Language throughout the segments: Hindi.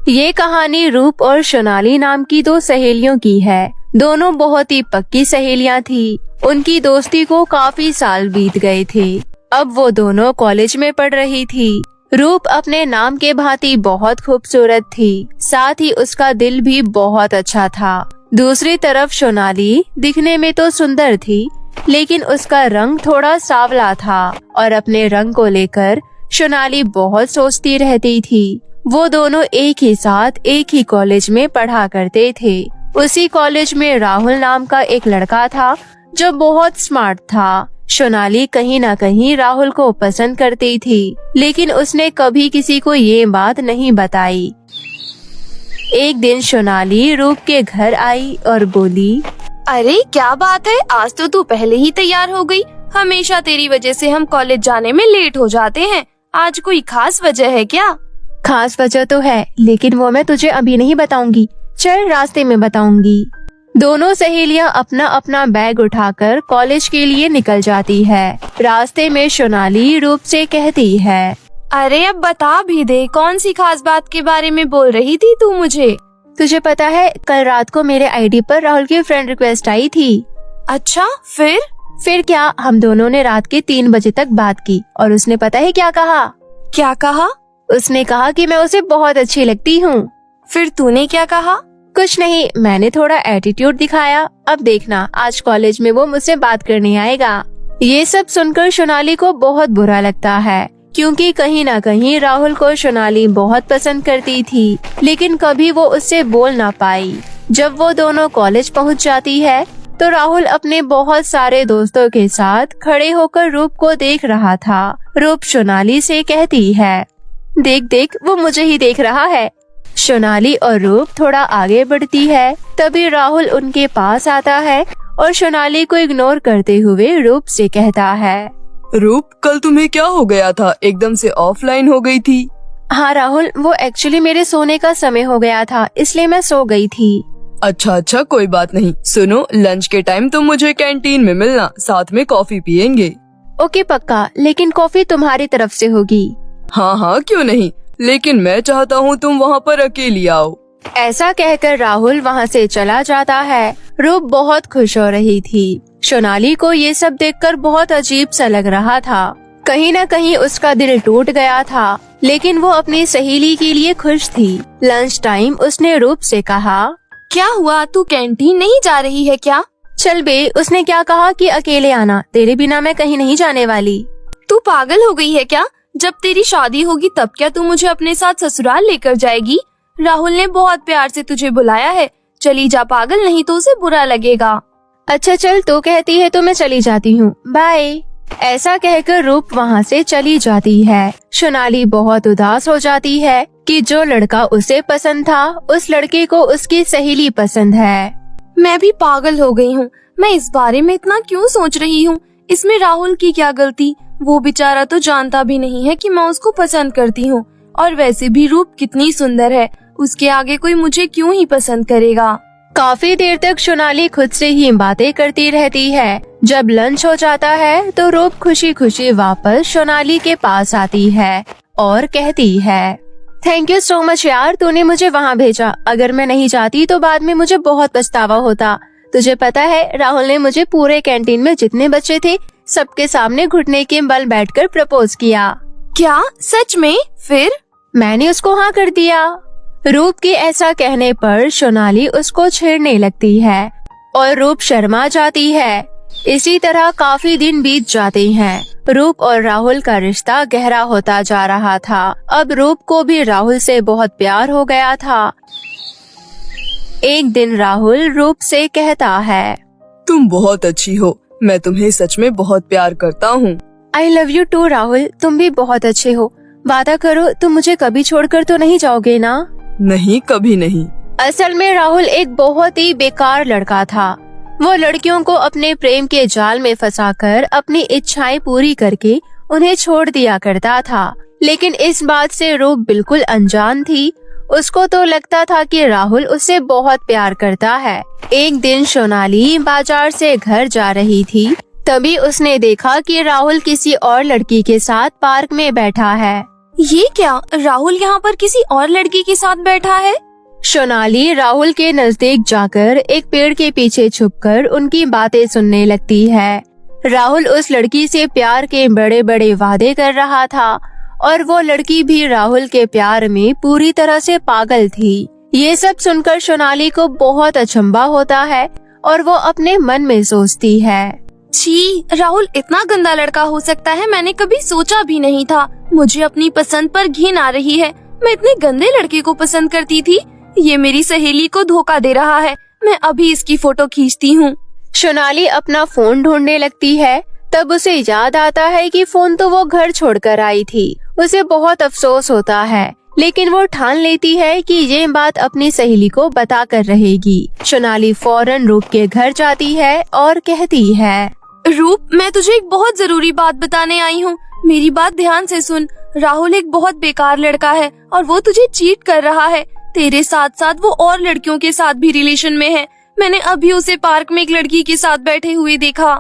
ये कहानी रूप और सोनाली नाम की दो सहेलियों की है। दोनों बहुत ही पक्की सहेलियां थी। उनकी दोस्ती को काफी साल बीत गए थे। अब वो दोनों कॉलेज में पढ़ रही थी। रूप अपने नाम के भांति बहुत खूबसूरत थी, साथ ही उसका दिल भी बहुत अच्छा था। दूसरी तरफ सोनाली दिखने में तो सुंदर थी, लेकिन उसका रंग थोड़ा सांवला था और अपने रंग को लेकर सोनाली बहुत सोचती रहती थी। वो दोनों एक ही साथ एक ही कॉलेज में पढ़ा करते थे। उसी कॉलेज में राहुल नाम का एक लड़का था जो बहुत स्मार्ट था। सोनाली कहीं न कहीं राहुल को पसंद करती थी, लेकिन उसने कभी किसी को ये बात नहीं बताई। एक दिन सोनाली रूप के घर आई और बोली, अरे क्या बात है, आज तो तू पहले ही तैयार हो गई। हमेशा तेरी वजह से हम कॉलेज जाने में लेट हो जाते हैं। आज कोई खास वजह है क्या? खास वजह तो है, लेकिन वो मैं तुझे अभी नहीं बताऊंगी। चल रास्ते में बताऊंगी। दोनों सहेलियां अपना अपना बैग उठाकर कॉलेज के लिए निकल जाती है। रास्ते में सोनाली रूप से कहती है, अरे अब बता भी दे, कौन सी खास बात के बारे में बोल रही थी तू मुझे? तुझे पता है कल रात को मेरे आईडी पर राहुल की फ्रेंड रिक्वेस्ट आई थी। अच्छा, फिर क्या, हम दोनों ने रात के 3 बजे तक बात की और उसने पता है क्या कहा? क्या कहा? उसने कहा कि मैं उसे बहुत अच्छी लगती हूँ। फिर तूने क्या कहा? कुछ नहीं, मैंने थोड़ा एटीट्यूड दिखाया। अब देखना, आज कॉलेज में वो मुझसे बात करने आएगा। ये सब सुनकर सोनाली को बहुत बुरा लगता है, क्योंकि कहीं न कहीं राहुल को सोनाली बहुत पसंद करती थी, लेकिन कभी वो उससे बोल ना पाई। जब वो दोनों कॉलेज पहुंच जाती है तो राहुल अपने बहुत सारे दोस्तों के साथ खड़े होकर रूप को देख रहा था। रूप सोनाली से कहती है, देख देख, वो मुझे ही देख रहा है। सोनाली और रूप थोड़ा आगे बढ़ती है, तभी राहुल उनके पास आता है और सोनाली को इग्नोर करते हुए रूप से कहता है, रूप, कल तुम्हें क्या हो गया था? एकदम से ऑफलाइन हो गई थी। हाँ राहुल, वो एक्चुअली मेरे सोने का समय हो गया था, इसलिए मैं सो गई थी। अच्छा, कोई बात नहीं। सुनो, लंच के टाइम तुम मुझे कैंटीन में मिलना, साथ में कॉफी पियेंगे। ओके पक्का, लेकिन कॉफी तुम्हारी तरफ से होगी। हाँ, क्यों नहीं, लेकिन मैं चाहता हूँ तुम वहाँ पर अकेली आओ। ऐसा कहकर राहुल वहाँ से चला जाता है। रूप बहुत खुश हो रही थी। सोनाली को ये सब देखकर बहुत अजीब सा लग रहा था। कहीं न कहीं उसका दिल टूट गया था, लेकिन वो अपनी सहेली के लिए खुश थी। लंच टाइम उसने रूप से कहा, क्या हुआ, तू कैंटीन नहीं जा रही है क्या? चल बे, उसने क्या कहा कि अकेले आना, तेरे बिना मैं कहीं नहीं जाने वाली। तू पागल हो गई है क्या? जब तेरी शादी होगी तब क्या तू मुझे अपने साथ ससुराल लेकर जाएगी? राहुल ने बहुत प्यार से तुझे बुलाया है, चली जा पागल, नहीं तो उसे बुरा लगेगा। अच्छा चल, तू कहती है तो मैं चली जाती हूँ, बाय। ऐसा कहकर रूप वहाँ से चली जाती है। सोनाली बहुत उदास हो जाती है कि जो लड़का उसे पसंद था, उस लड़के को उसकी सहेली पसंद है। मैं भी पागल हो गई हूँ। मैं इस बारे में इतना क्यों सोच रही हूँ? इसमें राहुल की क्या गलती? वो बेचारा तो जानता भी नहीं है कि मैं उसको पसंद करती हूँ। और वैसे भी रूप कितनी सुंदर है, उसके आगे कोई मुझे क्यों ही पसंद करेगा। काफी देर तक सोनाली खुद से ही बातें करती रहती है। जब लंच हो जाता है तो रूप खुशी खुशी वापस सोनाली के पास आती है और कहती है, थैंक यू सो मच यार, तूने मुझे वहाँ भेजा। अगर मैं नहीं जाती तो बाद में मुझे बहुत पछतावा होता। तुझे पता है, राहुल ने मुझे पूरे कैंटीन में जितने बच्चे थे सबके सामने घुटने के बल बैठकर प्रपोज किया। क्या सच में? फिर? मैंने उसको हाँ कर दिया। रूप के ऐसा कहने पर सोनाली उसको छेड़ने लगती है और रूप शर्मा जाती है। इसी तरह काफी दिन बीत जाते हैं। रूप और राहुल का रिश्ता गहरा होता जा रहा था। अब रूप को भी राहुल से बहुत प्यार हो गया था। एक दिन राहुल रूप से कहता है, तुम बहुत अच्छी हो, मैं तुम्हें सच में बहुत प्यार करता हूँ। I love you too Rahul, तुम भी बहुत अच्छे हो। वादा करो तुम मुझे कभी छोड़कर तो नहीं जाओगे ना? नहीं, कभी नहीं। असल में राहुल एक बहुत ही बेकार लड़का था। वो लड़कियों को अपने प्रेम के जाल में फंसाकर अपनी इच्छाएं पूरी करके उन्हें छोड़ दिया करता था। लेकिन इस बात से रूप बिल्कुल अनजान थी। उसको तो लगता था कि राहुल उससे बहुत प्यार करता है। एक दिन सोनाली बाजार से घर जा रही थी, तभी उसने देखा कि राहुल किसी और लड़की के साथ पार्क में बैठा है। ये क्या, राहुल यहाँ पर किसी और लड़की के साथ बैठा है? सोनाली राहुल के नजदीक जाकर एक पेड़ के पीछे छुपकर उनकी बातें सुनने लगती है। राहुल उस लड़की से प्यार के बड़े बड़े वादे कर रहा था और वो लड़की भी राहुल के प्यार में पूरी तरह से पागल थी। ये सब सुनकर सोनाली को बहुत अचंभा होता है और वो अपने मन में सोचती है, छी, राहुल इतना गंदा लड़का हो सकता है, मैंने कभी सोचा भी नहीं था। मुझे अपनी पसंद पर घिन आ रही है। मैं इतने गंदे लड़के को पसंद करती थी। ये मेरी सहेली को धोखा दे रहा है। मैं अभी इसकी फोटो खींचती हूँ। सोनाली अपना फोन ढूंढने लगती है। तब उसे याद आता है कि फोन तो वो घर छोड़कर आई थी। उसे बहुत अफसोस होता है, लेकिन वो ठान लेती है कि ये बात अपनी सहेली को बता कर रहेगी। सोनाली फौरन रूप के घर जाती है और कहती है, रूप, मैं तुझे एक बहुत जरूरी बात बताने आई हूँ। मेरी बात ध्यान से सुन। राहुल एक बहुत बेकार लड़का है और वो तुझे चीट कर रहा है। तेरे साथ साथ वो और लड़कियों के साथ भी रिलेशन में है। मैंने अभी उसे पार्क में एक लड़की के साथ बैठे हुए देखा।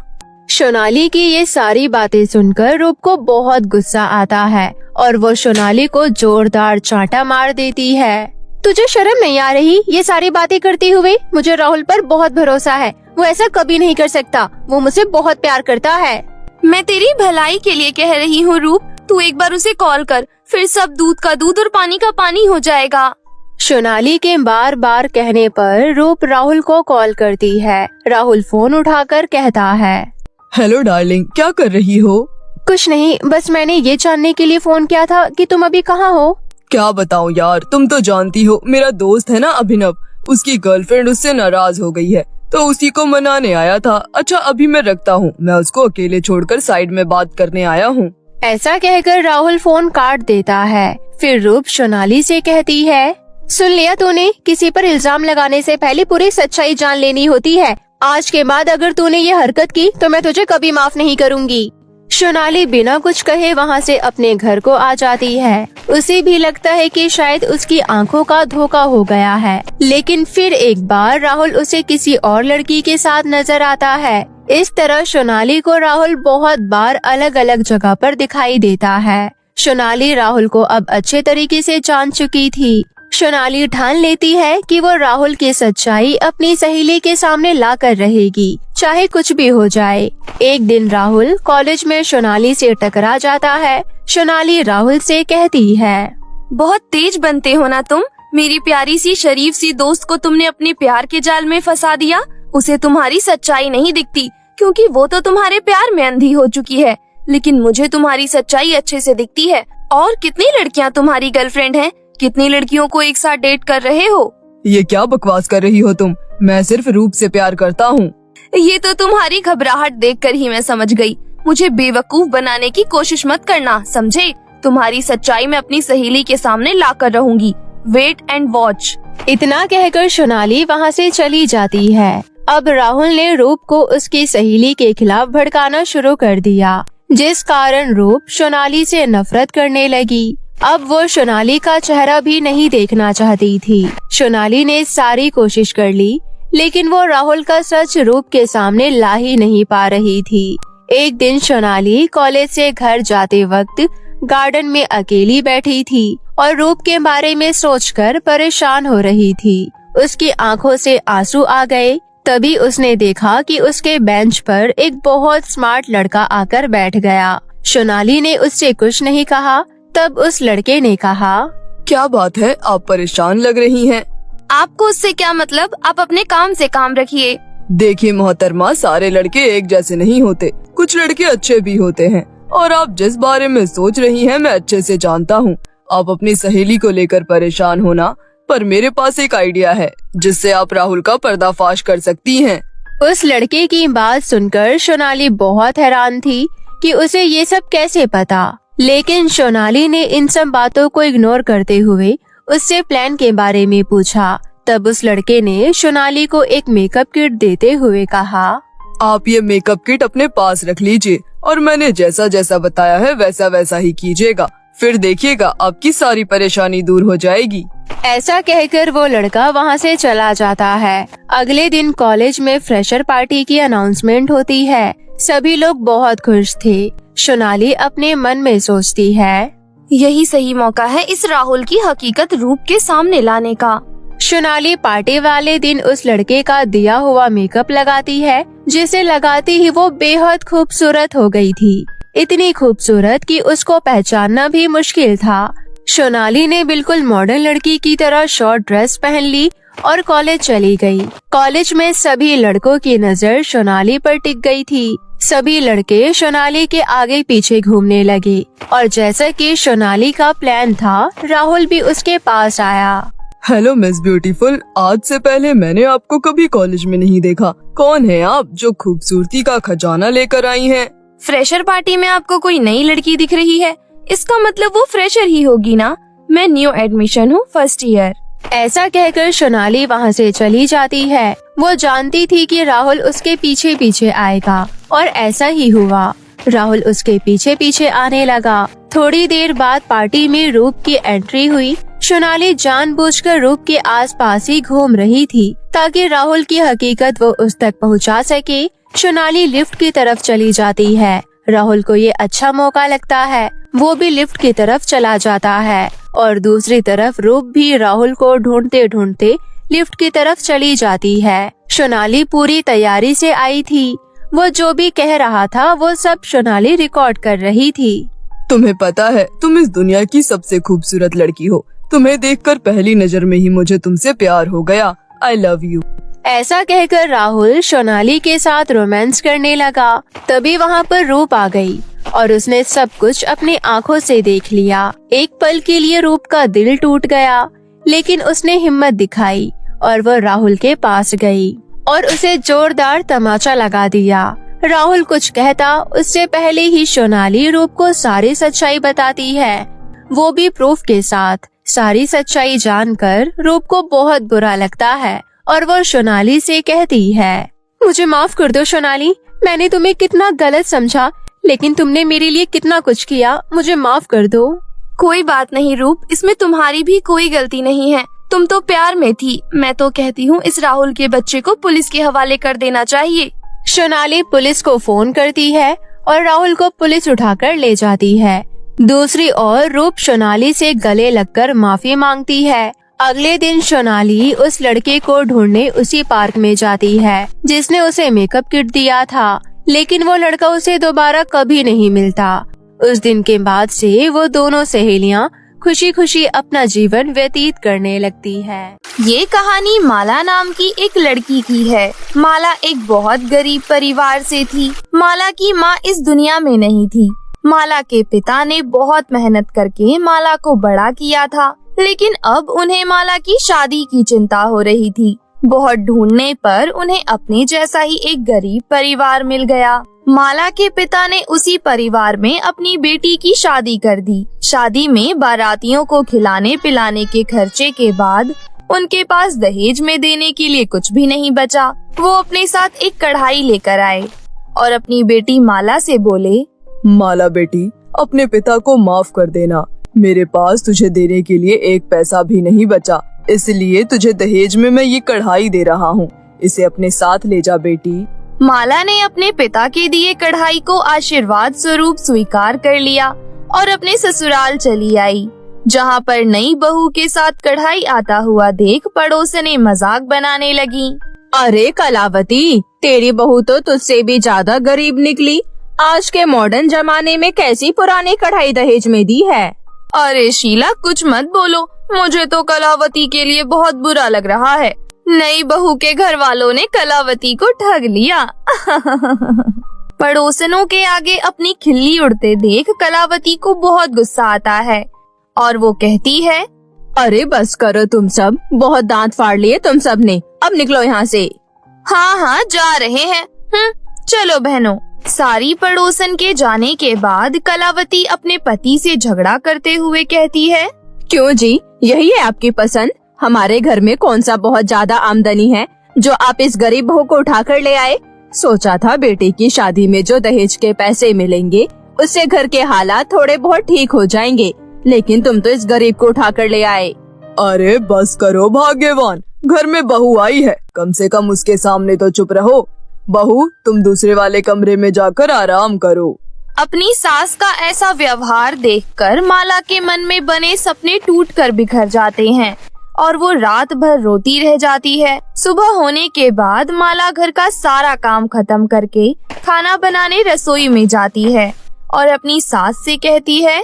सोनाली की ये सारी बातें सुनकर रूप को बहुत गुस्सा आता है और वो सोनाली को जोरदार चांटा मार देती है। तुझे शर्म नहीं आ रही ये सारी बातें करते हुए? मुझे राहुल पर बहुत भरोसा है। वो ऐसा कभी नहीं कर सकता। वो मुझसे बहुत प्यार करता है। मैं तेरी भलाई के लिए कह रही हूँ रूप। तू एक बार उसे कॉल कर, फिर सब दूध का दूध और पानी का पानी हो जाएगा। सोनाली के बार बार कहने पर रूप राहुल को कॉल करती है। राहुल फोन उठाकर कहता है, हेलो डार्लिंग, क्या कर रही हो? कुछ नहीं, बस मैंने ये जानने के लिए फोन किया था कि तुम अभी कहाँ हो। क्या बताऊं यार, तुम तो जानती हो मेरा दोस्त है ना अभिनव, उसकी गर्लफ्रेंड उससे नाराज हो गई है तो उसी को मनाने आया था। अच्छा अभी मैं रखता हूँ, मैं उसको अकेले छोड़कर साइड में बात करने आया हूँ। ऐसा कहकर राहुल फोन काट देता है। फिर रूप सोनाली से कहती है, सुन लिया तूने? किसी पर इल्जाम लगाने से पहले पूरी सच्चाई जान लेनी होती है। आज के बाद अगर तूने ये हरकत की तो मैं तुझे कभी माफ नहीं करूँगी। सोनाली बिना कुछ कहे वहाँ से अपने घर को आ जाती है। उसे भी लगता है कि शायद उसकी आंखों का धोखा हो गया है, लेकिन फिर एक बार राहुल उसे किसी और लड़की के साथ नजर आता है। इस तरह सोनाली को राहुल बहुत बार अलग अलग जगह पर दिखाई देता है। सोनाली राहुल को अब अच्छे तरीके से जान चुकी थी। सोनाली ठान लेती है कि वो राहुल की सच्चाई अपनी सहेली के सामने ला कर रहेगी, चाहे कुछ भी हो जाए। एक दिन राहुल कॉलेज में सोनाली से टकरा जाता है। सोनाली राहुल से कहती है, बहुत तेज बनते हो ना तुम। मेरी प्यारी सी शरीफ सी दोस्त को तुमने अपने प्यार के जाल में फंसा दिया। उसे तुम्हारी सच्चाई नहीं दिखती क्योंकि वो तो तुम्हारे प्यार में अंधी हो चुकी है, लेकिन मुझे तुम्हारी सच्चाई अच्छे से दिखती है। और कितनी लड़कियां तुम्हारी गर्लफ्रेंड हैं? कितनी लड़कियों को एक साथ डेट कर रहे हो? ये क्या बकवास कर रही हो तुम? मैं सिर्फ रूप से प्यार करता हूँ। ये तो तुम्हारी घबराहट देखकर ही मैं समझ गई। मुझे बेवकूफ बनाने की कोशिश मत करना, समझे? तुम्हारी सच्चाई मैं अपनी सहेली के सामने ला कर रहूंगी। Wait and watch. इतना कहकर सोनाली वहाँ से चली जाती है। अब राहुल ने रूप को उसकी सहेली के खिलाफ भड़काना शुरू कर दिया, जिस कारण रूप सोनाली से नफरत करने लगी। अब वो सोनाली का चेहरा भी नहीं देखना चाहती थी। सोनाली ने सारी कोशिश कर ली, लेकिन वो राहुल का सच रूप के सामने ला ही नहीं पा रही थी। एक दिन सोनाली कॉलेज से घर जाते वक्त गार्डन में अकेली बैठी थी और रूप के बारे में सोचकर परेशान हो रही थी। उसकी आंखों से आंसू आ गए। तभी उसने देखा कि उसके बेंच पर एक बहुत स्मार्ट लड़का आकर बैठ गया। सोनाली ने उससे कुछ नहीं कहा। तब उस लड़के ने कहा, क्या बात है, आप परेशान लग रही हैं। आपको उससे क्या मतलब? आप अपने काम से काम रखिए। देखिए मोहतरमा, सारे लड़के एक जैसे नहीं होते, कुछ लड़के अच्छे भी होते हैं और आप जिस बारे में सोच रही हैं मैं अच्छे से जानता हूँ। आप अपनी सहेली को लेकर परेशान होना, पर मेरे पास एक आइडिया है जिससे आप राहुल का पर्दाफाश कर सकती हैं। उस लड़के की बात सुनकर सोनाली बहुत हैरान थी कि उसे ये सब कैसे पता, लेकिन सोनाली ने इन सब बातों को इग्नोर करते हुए उससे प्लान के बारे में पूछा। तब उस लड़के ने सोनाली को एक मेकअप किट देते हुए कहा, आप ये मेकअप किट अपने पास रख लीजिए और मैंने जैसा जैसा बताया है वैसा वैसा ही कीजिएगा, फिर देखिएगा आपकी सारी परेशानी दूर हो जाएगी। ऐसा कहकर वो लड़का वहाँ से चला जाता है। अगले दिन कॉलेज में फ्रेशर पार्टी की अनाउंसमेंट होती है। सभी लोग बहुत खुश थे। सोनाली अपने मन में सोचती है, यही सही मौका है इस राहुल की हकीकत रूप के सामने लाने का। सोनाली पार्टी वाले दिन उस लड़के का दिया हुआ मेकअप लगाती है, जिसे लगाते ही वो बेहद खूबसूरत हो गई थी। इतनी खूबसूरत कि उसको पहचानना भी मुश्किल था। सोनाली ने बिल्कुल मॉडर्न लड़की की तरह शॉर्ट ड्रेस पहन ली और कॉलेज चली गई। कॉलेज में सभी लड़कों की नजर सोनाली पर टिक गई थी। सभी लड़के सोनाली के आगे पीछे घूमने लगे और जैसा कि सोनाली का प्लान था, राहुल भी उसके पास आया। हेलो मिस ब्यूटीफुल, आज से पहले मैंने आपको कभी कॉलेज में नहीं देखा। कौन है आप जो खूबसूरती का खजाना लेकर आई हैं? फ्रेशर पार्टी में आपको कोई नई लड़की दिख रही है? इसका मतलब वो फ्रेशर ही होगी ना। मैं न्यू एडमिशन हूँ, फर्स्ट ईयर। ऐसा कहकर सोनाली वहाँ से चली जाती है। वो जानती थी कि राहुल उसके पीछे पीछे आएगा और ऐसा ही हुआ। राहुल उसके पीछे पीछे आने लगा। थोड़ी देर बाद पार्टी में रूप की एंट्री हुई। सोनाली जानबूझकर रूप के आसपास ही घूम रही थी ताकि राहुल की हकीकत वो उस तक पहुंचा सके। सोनाली लिफ्ट की तरफ चली जाती है। राहुल को ये अच्छा मौका लगता है। वो भी लिफ्ट की तरफ चला जाता है और दूसरी तरफ रूप भी राहुल को ढूंढते ढूंढते लिफ्ट की तरफ चली जाती है। सोनाली पूरी तैयारी से आई थी। वो जो भी कह रहा था वो सब सोनाली रिकॉर्ड कर रही थी। तुम्हें पता है तुम इस दुनिया की सबसे खूबसूरत लड़की हो। तुम्हें देखकर पहली नजर में ही मुझे तुमसे प्यार हो गया। आई लव यू। ऐसा कहकर राहुल सोनाली के साथ रोमांस करने लगा। तभी वहाँ पर रूप आ गई और उसने सब कुछ अपनी आंखों से देख लिया। एक पल के लिए रूप का दिल टूट गया, लेकिन उसने हिम्मत दिखाई और वो राहुल के पास गई और उसे जोरदार तमाचा लगा दिया। राहुल कुछ कहता उससे पहले ही सोनाली रूप को सारी सच्चाई बताती है, वो भी प्रूफ के साथ। सारी सच्चाई जानकर रूप को बहुत बुरा लगता है और वो सोनाली से कहती है, मुझे माफ कर दो सोनाली, मैंने तुम्हें कितना गलत समझा, लेकिन तुमने मेरे लिए कितना कुछ किया, मुझे माफ कर दो। कोई बात नहीं रूप, इसमें तुम्हारी भी कोई गलती नहीं है। तुम तो प्यार में थी। मैं तो कहती हूँ इस राहुल के बच्चे को पुलिस के हवाले कर देना चाहिए। सोनाली पुलिस को फोन करती है और राहुल को पुलिस उठाकर ले जाती है। दूसरी ओर रूप सोनाली से गले लगकर माफी मांगती है। अगले दिन सोनाली उस लड़के को ढूंढने उसी पार्क में जाती है जिसने उसे मेकअप किट दिया था, लेकिन वो लड़का उसे दोबारा कभी नहीं मिलता। उस दिन के बाद से वो दोनों सहेलियां खुशी खुशी अपना जीवन व्यतीत करने लगती है। ये कहानी माला नाम की एक लड़की की है। माला एक बहुत गरीब परिवार से थी। माला की माँ इस दुनिया में नहीं थी। माला के पिता ने बहुत मेहनत करके माला को बड़ा किया था, लेकिन अब उन्हें माला की शादी की चिंता हो रही थी। बहुत ढूंढने पर उन्हें अपने जैसा ही एक गरीब परिवार मिल गया। माला के पिता ने उसी परिवार में अपनी बेटी की शादी कर दी। शादी में बारातियों को खिलाने पिलाने के खर्चे के बाद उनके पास दहेज में देने के लिए कुछ भी नहीं बचा। वो अपने साथ एक कढ़ाई लेकर आए और अपनी बेटी माला से बोले, माला बेटी, अपने पिता को माफ कर देना। मेरे पास तुझे देने के लिए एक पैसा भी नहीं बचा, इसलिए तुझे दहेज में मैं ये कढ़ाई दे रहा हूँ। इसे अपने साथ ले जा बेटी। माला ने अपने पिता के दिए कढ़ाई को आशीर्वाद स्वरूप स्वीकार कर लिया और अपने ससुराल चली आई, जहाँ पर नई बहू के साथ कढ़ाई आता हुआ देख पड़ोसने मजाक बनाने लगी। अरे कलावती, तेरी बहू तो तुझसे भी ज्यादा गरीब निकली। आज के मॉडर्न जमाने में कैसी पुरानी कढ़ाई दहेज में दी है। अरे शीला, कुछ मत बोलो, मुझे तो कलावती के लिए बहुत बुरा लग रहा है। नई बहू के घर वालों ने कलावती को ठग लिया। पड़ोसनों के आगे अपनी खिल्ली उड़ते देख कलावती को बहुत गुस्सा आता है और वो कहती है, अरे बस करो तुम सब, बहुत दांत फाड़ लिए तुम सब ने, अब निकलो यहाँ से। हाँ हाँ जा रहे हैं। चलो बहनों। सारी पड़ोसन के जाने के बाद कलावती अपने पति से झगड़ा करते हुए कहती है, क्यों जी, यही है आपकी पसंद? हमारे घर में कौन सा बहुत ज्यादा आमदनी है जो आप इस गरीब बहू को उठाकर ले आए? सोचा था बेटी की शादी में जो दहेज के पैसे मिलेंगे उससे घर के हालात थोड़े बहुत ठीक हो जाएंगे, लेकिन तुम तो इस गरीब को उठाकर ले आए। अरे बस करो भाग्यवान, घर में बहू आई है, कम से कम उसके सामने तो चुप रहो। बहू, तुम दूसरे वाले कमरे में जाकर आराम करो। अपनी सास का ऐसा व्यवहार देखकर माला के मन में बने सपने टूटकर बिखर जाते हैं और वो रात भर रोती रह जाती है। सुबह होने के बाद माला घर का सारा काम खत्म करके खाना बनाने रसोई में जाती है और अपनी सास से कहती है,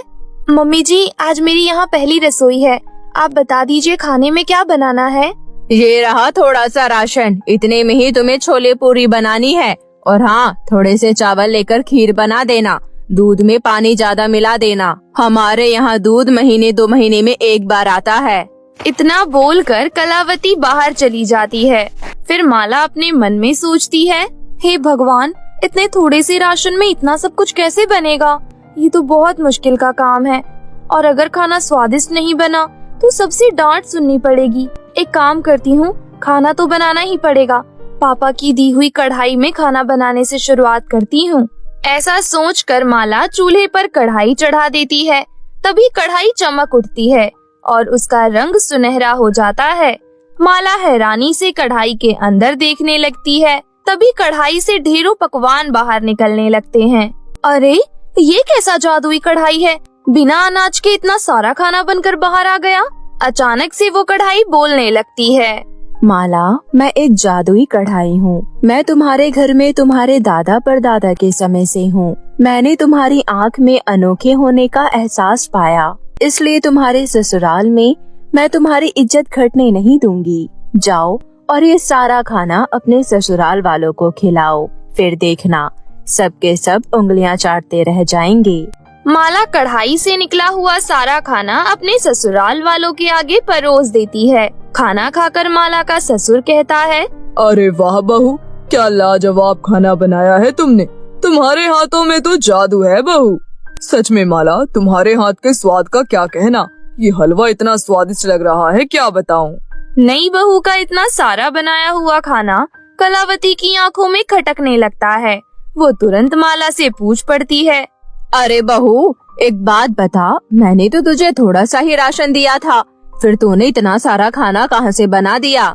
मम्मी जी आज मेरी यहाँ पहली रसोई है, आप बता दीजिए खाने में क्या बनाना है। ये रहा थोड़ा सा राशन, इतने में ही तुम्हें छोले पूरी बनानी है और हाँ थोड़े से चावल लेकर खीर बना देना, दूध में पानी ज्यादा मिला देना, हमारे यहाँ दूध महीने 2 महीने में एक बार आता है। इतना बोलकर कलावती बाहर चली जाती है। फिर माला अपने मन में सोचती है, हे भगवान इतने थोड़े से राशन में इतना सब कुछ कैसे बनेगा, ये तो बहुत मुश्किल का काम है और अगर खाना स्वादिष्ट नहीं बना तो सबसे डांट सुननी पड़ेगी। एक काम करती हूँ, खाना तो बनाना ही पड़ेगा, पापा की दी हुई कढ़ाई में खाना बनाने से शुरुआत करती हूँ। ऐसा सोचकर माला चूल्हे पर कढ़ाई चढ़ा देती है। तभी कढ़ाई चमक उठती है और उसका रंग सुनहरा हो जाता है। माला हैरानी से कढ़ाई के अंदर देखने लगती है। तभी कढ़ाई से ढेरों पकवान बाहर निकलने लगते हैं। अरे ये कैसा जादुई कढ़ाई है, बिना अनाज के इतना सारा खाना बनकर बाहर आ गया। अचानक से वो कढ़ाई बोलने लगती है, माला मैं एक जादुई कढ़ाई हूँ, मैं तुम्हारे घर में तुम्हारे दादा परदादा के समय से हूँ। मैंने तुम्हारी आँख में अनोखे होने का एहसास पाया, इसलिए तुम्हारे ससुराल में मैं तुम्हारी इज्जत घटने नहीं दूंगी। जाओ और ये सारा खाना अपने ससुराल वालों को खिलाओ, फिर देखना सबके सब उंगलियां चाटते रह जाएंगे। माला कढ़ाई से निकला हुआ सारा खाना अपने ससुराल वालों के आगे परोस देती है। खाना खाकर माला का ससुर कहता है, अरे वाह बहू, क्या लाजवाब खाना बनाया है तुमने, तुम्हारे हाथों में तो जादू है बहू। सच में माला तुम्हारे हाथ के स्वाद का क्या कहना, ये हलवा इतना स्वादिष्ट लग रहा है क्या बताऊं। नई बहू का इतना सारा बनाया हुआ खाना कलावती की आंखों में खटकने लगता है। वो तुरंत माला से पूछ पड़ती है, अरे बहू एक बात बता, मैंने तो तुझे थोड़ा सा ही राशन दिया था, फिर तूने इतना सारा खाना कहाँ से बना दिया।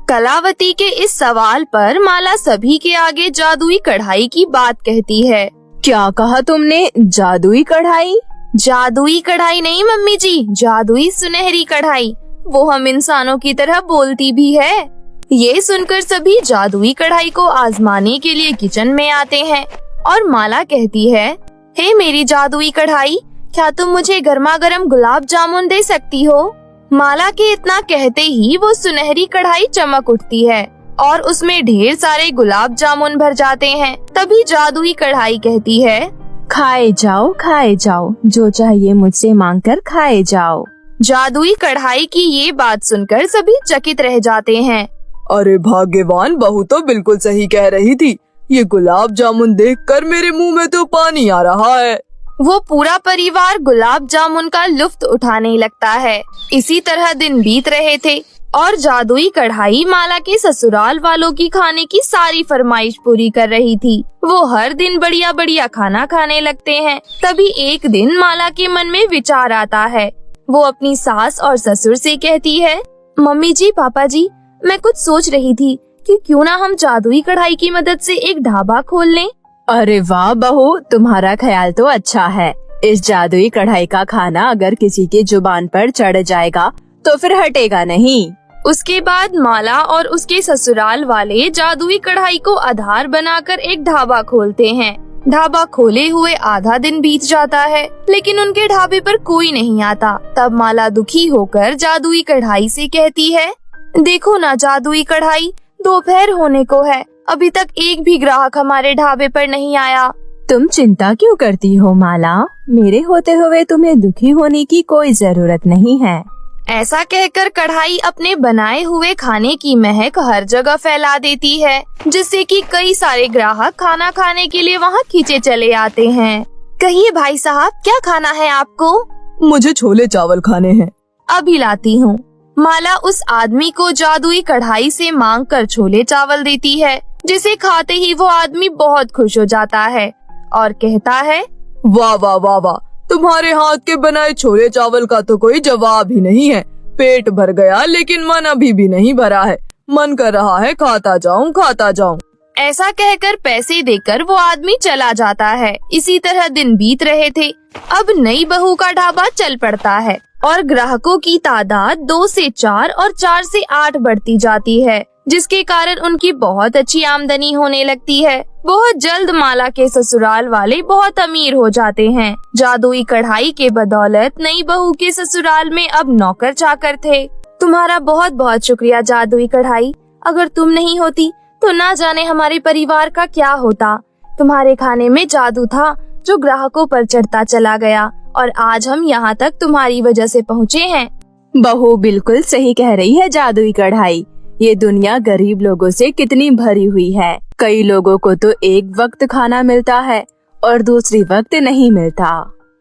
कलावती के इस सवाल पर माला सभी के आगे जादुई कढ़ाई की बात कहती है। क्या कहा तुमने, जादुई कढ़ाई? जादुई कढ़ाई नहीं मम्मी जी, जादुई सुनहरी कढ़ाई, वो हम इंसानों की तरह बोलती भी है। ये सुनकर सभी जादुई कढ़ाई को आजमाने के लिए किचन में आते हैं और माला कहती है, हे मेरी जादुई कढ़ाई, क्या तुम मुझे गर्मा गर्म गुलाब जामुन दे सकती हो। माला के इतना कहते ही वो सुनहरी कढ़ाई चमक उठती है और उसमें ढेर सारे गुलाब जामुन भर जाते हैं। तभी जादुई कढ़ाई कहती है, खाए जाओ, जो चाहिए मुझसे मांगकर खाए जाओ। जादुई कढ़ाई की ये बात सुनकर सभी चकित रह जाते हैं। अरे भाग्यवान बहू तो बिल्कुल सही कह रही थी, ये गुलाब जामुन देखकर मेरे मुंह में तो पानी आ रहा है। वो पूरा परिवार गुलाब जामुन का लुफ्त उठाने लगता है। इसी तरह दिन बीत रहे थे और जादुई कढ़ाई माला के ससुराल वालों की खाने की सारी फरमाइश पूरी कर रही थी। वो हर दिन बढ़िया बढ़िया खाना खाने लगते हैं। तभी एक दिन माला के मन में विचार आता है। वो अपनी सास और ससुर से कहती है, मम्मी जी पापा जी, मैं कुछ सोच रही थी कि क्यों ना हम जादुई कढ़ाई की मदद से एक ढाबा खोल लें। अरे वाह बहू, तुम्हारा ख्याल तो अच्छा है। इस जादुई कढ़ाई का खाना अगर किसी की जुबान पर चढ़ जाएगा तो फिर हटेगा नहीं। उसके बाद माला और उसके ससुराल वाले जादुई कढ़ाई को आधार बनाकर एक ढाबा खोलते हैं। ढाबा खोले हुए आधा दिन बीत जाता है, लेकिन उनके ढाबे पर कोई नहीं आता। तब माला दुखी होकर जादुई कढ़ाई से कहती है, देखो ना जादुई कढ़ाई, दोपहर होने को है, अभी तक एक भी ग्राहक हमारे ढाबे पर नहीं आया। तुम चिंता क्यों करती हो माला, मेरे होते हुए तुम्हें दुखी होने की कोई जरूरत नहीं है। ऐसा कहकर कढ़ाई अपने बनाए हुए खाने की महक हर जगह फैला देती है, जिससे कि कई सारे ग्राहक खाना खाने के लिए वहां खींचे चले आते हैं। कहिए भाई साहब, क्या खाना है आपको? मुझे छोले चावल खाने हैं। अभी लाती हूँ। माला उस आदमी को जादुई कढ़ाई से मांगकर छोले चावल देती है, जिसे खाते ही वो आदमी बहुत खुश हो जाता है और कहता है, वाह वाह वाह वाह, तुम्हारे हाथ के बनाए छोले चावल का तो कोई जवाब ही नहीं है। पेट भर गया, लेकिन मन अभी भी नहीं भरा है। मन कर रहा है खाता जाऊं। ऐसा कहकर पैसे देकर वो आदमी चला जाता है। इसी तरह दिन बीत रहे थे। अब नई बहू का ढाबा चल पड़ता है और ग्राहकों की तादाद 2 से 4 और 4 से 8 बढ़ती जाती है, जिसके कारण उनकी बहुत अच्छी आमदनी होने लगती है। बहुत जल्द माला के ससुराल वाले बहुत अमीर हो जाते हैं। जादुई कढ़ाई के बदौलत नई बहू के ससुराल में अब नौकर चाकर थे। तुम्हारा बहुत बहुत शुक्रिया जादुई कढ़ाई। अगर तुम नहीं होती तो ना जाने हमारे परिवार का क्या होता। तुम्हारे खाने में जादू था जो ग्राहकों पर चढ़ता चला गया और आज हम यहाँ तक तुम्हारी वजह से पहुँचे हैं। बहू बिल्कुल सही कह रही है जादुई कढ़ाई। ये दुनिया गरीब लोगों से कितनी भरी हुई है। कई लोगों को तो एक वक्त खाना मिलता है और दूसरी वक्त नहीं मिलता।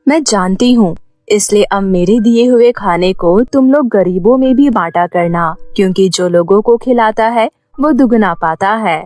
मैं जानती हूँ, इसलिए अब मेरे दिए हुए खाने को तुम लोग गरीबों में भी बांटा करना, क्योंकि जो लोगों को खिलाता है वो दुगना पाता है।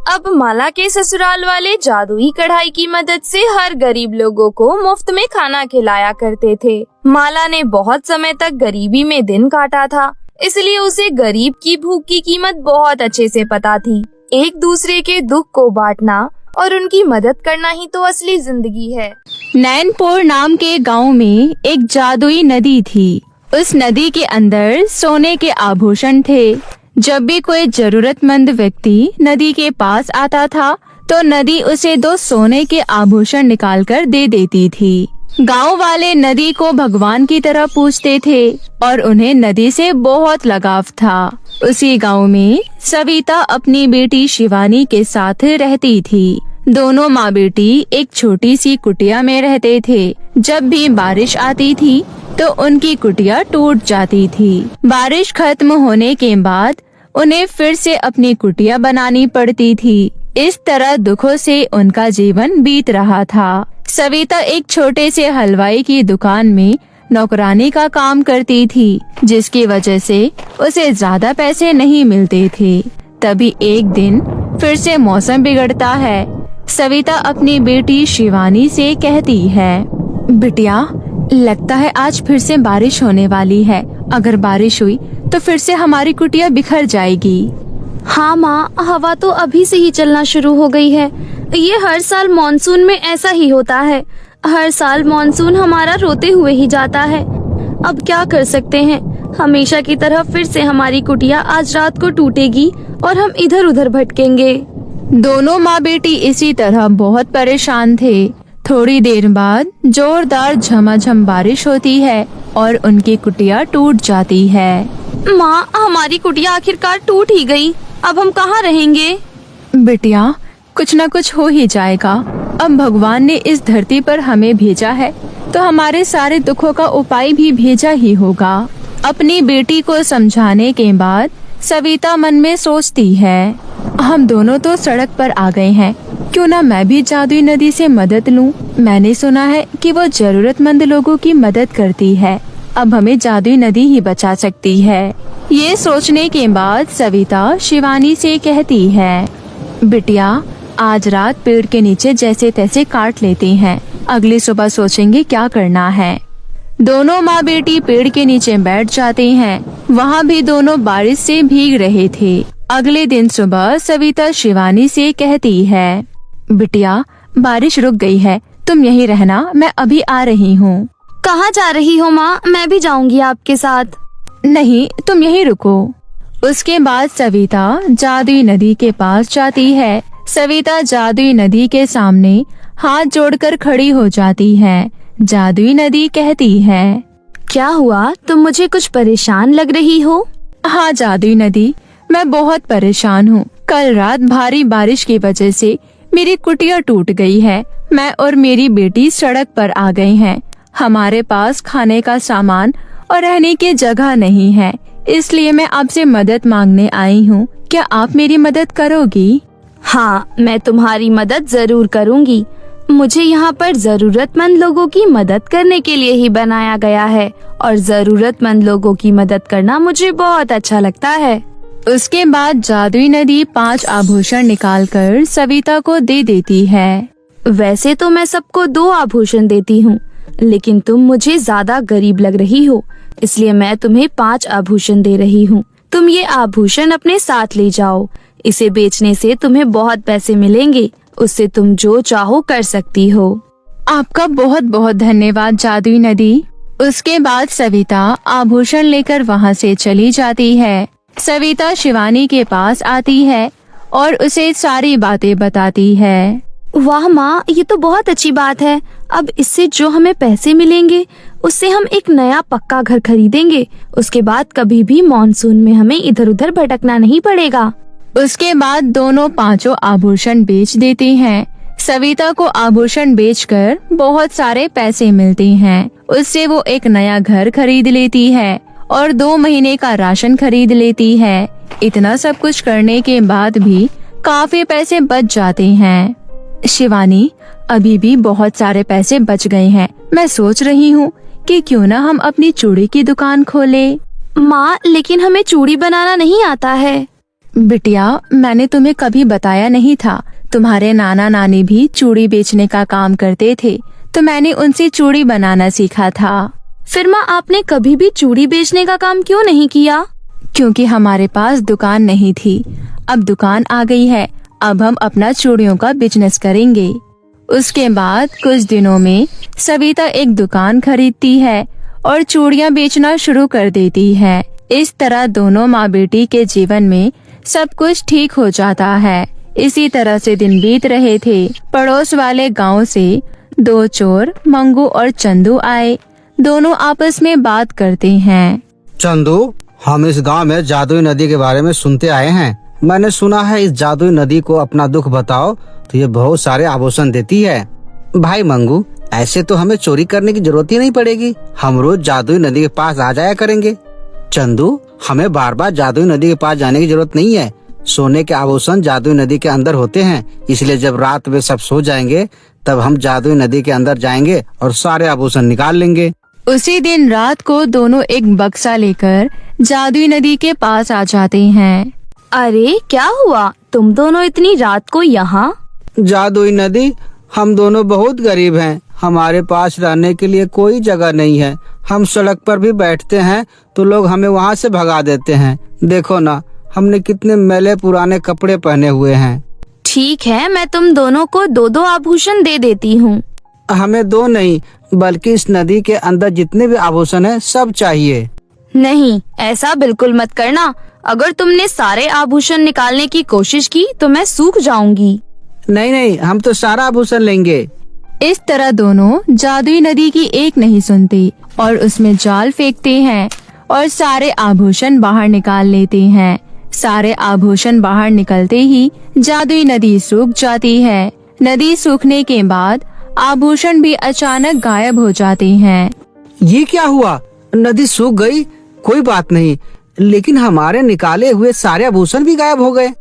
अब माला के ससुराल वाले जादुई कढ़ाई की मदद से हर गरीब लोगों को मुफ्त में खाना खिलाया करते थे। माला ने बहुत समय तक गरीबी में दिन काटा था, इसलिए उसे गरीब की भूख की कीमत बहुत अच्छे से पता थी। एक दूसरे के दुख को बांटना और उनकी मदद करना ही तो असली जिंदगी है। नैनपुर नाम के गांव में एक जादुई नदी थी। उस नदी के अंदर सोने के आभूषण थे। जब भी कोई जरूरतमंद व्यक्ति नदी के पास आता था तो नदी उसे 2 सोने के आभूषण निकालकर दे देती थी। गांव वाले नदी को भगवान की तरह पूजते थे और उन्हें नदी से बहुत लगाव था। उसी गांव में सविता अपनी बेटी शिवानी के साथ रहती थी। दोनों माँ बेटी एक छोटी सी कुटिया में रहते थे। जब भी बारिश आती थी तो उनकी कुटिया टूट जाती थी। बारिश खत्म होने के बाद उन्हें फिर से अपनी कुटिया बनानी पड़ती थी। इस तरह दुखों से उनका जीवन बीत रहा था। सविता एक छोटे से हलवाई की दुकान में नौकरानी का काम करती थी, जिसकी वजह से उसे ज्यादा पैसे नहीं मिलते थे। तभी एक दिन फिर से मौसम बिगड़ता है। सविता अपनी बेटी शिवानी से कहती है, बिटिया लगता है आज फिर से बारिश होने वाली है। अगर बारिश हुई तो फिर से हमारी कुटिया बिखर जाएगी। हाँ माँ, हवा तो अभी से ही चलना शुरू हो गई है। ये हर साल मॉनसून में ऐसा ही होता है। हर साल मॉनसून हमारा रोते हुए ही जाता है। अब क्या कर सकते हैं, हमेशा की तरह फिर से हमारी कुटिया आज रात को टूटेगी और हम इधर उधर भटकेंगे। दोनों माँ बेटी इसी तरह बहुत परेशान थे। थोड़ी देर बाद जोरदार झमाझम बारिश होती है और उनकी कुटिया टूट जाती है। माँ, हमारी कुटिया आखिरकार टूट ही गई। अब हम कहाँ रहेंगे? बिटिया कुछ न कुछ हो ही जाएगा। अब भगवान ने इस धरती पर हमें भेजा है तो हमारे सारे दुखों का उपाय भी भेजा ही होगा। अपनी बेटी को समझाने के बाद सविता मन में सोचती है, हम दोनों तो सड़क पर आ गए हैं, क्यों ना मैं भी जादुई नदी से मदद लूं। मैंने सुना है कि वो जरूरतमंद लोगों की मदद करती है। अब हमें जादुई नदी ही बचा सकती है। ये सोचने के बाद सविता शिवानी से कहती है, बिटिया आज रात पेड़ के नीचे जैसे तैसे काट लेते हैं, अगली सुबह सोचेंगे क्या करना है। दोनों माँ बेटी पेड़ के नीचे बैठ जाते हैं। वहाँ भी दोनों बारिश से भीग रहे थे। अगले दिन सुबह सविता शिवानी से कहती है, बिटिया बारिश रुक गई है, तुम यहीं रहना, मैं अभी आ रही हूँ। कहाँ जा रही हो माँ? मैं भी जाऊंगी आपके साथ। नहीं, तुम यहीं रुको। उसके बाद सविता जादुई नदी के पास जाती है। सविता जादुई नदी के सामने हाथ जोड़कर खड़ी हो जाती है। जादुई नदी कहती है, क्या हुआ, तुम मुझे कुछ परेशान लग रही हो? हाँ जादुई नदी, मैं बहुत परेशान हूँ। कल रात भारी बारिश की वजह से मेरी कुटिया टूट गई है। मैं और मेरी बेटी सड़क पर आ गए हैं। हमारे पास खाने का सामान और रहने की जगह नहीं है, इसलिए मैं आपसे मदद मांगने आई हूँ। क्या आप मेरी मदद करोगी? हाँ, मैं तुम्हारी मदद जरूर करूँगी। मुझे यहाँ पर जरूरतमंद लोगों की मदद करने के लिए ही बनाया गया है और जरूरतमंद लोगों की मदद करना मुझे बहुत अच्छा लगता है। उसके बाद जादुई नदी 5 आभूषण निकालकर सविता को दे देती है। वैसे तो मैं सबको 2 आभूषण देती हूँ, लेकिन तुम मुझे ज्यादा गरीब लग रही हो, इसलिए मैं तुम्हें 5 आभूषण दे रही हूँ। तुम ये आभूषण अपने साथ ले जाओ। इसे बेचने से तुम्हें बहुत पैसे मिलेंगे, उससे तुम जो चाहो कर सकती हो। आपका बहुत बहुत धन्यवाद जादुई नदी। उसके बाद सविता आभूषण लेकर वहाँ से चली जाती है। सविता शिवानी के पास आती है और उसे सारी बातें बताती है। वाह माँ, ये तो बहुत अच्छी बात है। अब इससे जो हमें पैसे मिलेंगे उससे हम एक नया पक्का घर खरीदेंगे। उसके बाद कभी भी मॉनसून में हमें इधर उधर भटकना नहीं पड़ेगा। उसके बाद दोनों पांचों आभूषण बेच देते हैं। सविता को आभूषण बेचकर बहुत सारे पैसे मिलते हैं। उससे वो एक नया घर खरीद लेती है और 2 महीने का राशन खरीद लेती है। इतना सब कुछ करने के बाद भी काफी पैसे बच जाते हैं। शिवानी, अभी भी बहुत सारे पैसे बच गए हैं। मैं सोच रही हूँ कि क्यों ना हम अपनी चूड़ी की दुकान खोलें। माँ, लेकिन हमें चूड़ी बनाना नहीं आता है। बिटिया, मैंने तुम्हें कभी बताया नहीं था। तुम्हारे नाना नानी भी चूड़ी बेचने का काम करते थे, तो मैंने उनसे चूड़ी बनाना सीखा था। फिर माँ, आपने कभी भी चूड़ी बेचने का काम क्यों नहीं किया? क्योंकि हमारे पास दुकान नहीं थी। अब दुकान आ गई है। अब हम अपना चूड़ियों का बिजनेस करेंगे। उसके बाद कुछ दिनों में सविता एक दुकान खरीदती है और चूड़ियां बेचना शुरू कर देती है। इस तरह दोनों माँ बेटी के जीवन में सब कुछ ठीक हो जाता है। इसी तरह से दिन बीत रहे थे। पड़ोस वाले गांव से 2 चोर मंगू और चंदू आए। दोनों आपस में बात करते हैं। चंदू, हम इस गांव में जादुई नदी के बारे में सुनते आए हैं। मैंने सुना है इस जादुई नदी को अपना दुख बताओ तो ये बहुत सारे आभूषण देती है। भाई मंगू, ऐसे तो हमें चोरी करने की जरूरत ही नहीं पड़ेगी। हम रोज जादुई नदी के पास आ जाया करेंगे। चंदू, हमें बार बार जादुई नदी के पास जाने की जरूरत नहीं है। सोने के आभूषण जादुई नदी के अंदर होते हैं, इसलिए जब रात में सब सो जाएंगे तब हम जादुई नदी के अंदर जाएंगे और सारे आभूषण निकाल लेंगे। उसी दिन रात को दोनों एक बक्सा लेकर जादुई नदी के पास आ जाते हैं। अरे क्या हुआ, तुम दोनों इतनी रात को यहाँ? जादुई नदी, हम दोनों बहुत गरीब हैं। हमारे पास रहने के लिए कोई जगह नहीं है। हम सड़क पर भी बैठते हैं तो लोग हमें वहाँ से भगा देते हैं। देखो ना, हमने कितने मैले पुराने कपड़े पहने हुए हैं। ठीक है, मैं तुम दोनों को 2-2 आभूषण दे देती हूँ। हमें 2 नहीं, बल्कि इस नदी के अंदर जितने भी आभूषण हैं सब चाहिए। नहीं, ऐसा बिल्कुल मत करना। अगर तुमने सारे आभूषण निकालने की कोशिश की तो मैं सूख जाऊंगी। नहीं नहीं, हम तो सारा आभूषण लेंगे। इस तरह दोनों जादुई नदी की एक नहीं सुनती और उसमें जाल फेंकते हैं और सारे आभूषण बाहर निकाल लेते हैं। सारे आभूषण बाहर निकलते ही जादुई नदी सूख जाती है। नदी सूखने के बाद आभूषण भी अचानक गायब हो जाते हैं। ये क्या हुआ? नदी सूख गई? कोई बात नहीं, लेकिन हमारे निकाले हुए सारे आभूषण भी गायब हो गए।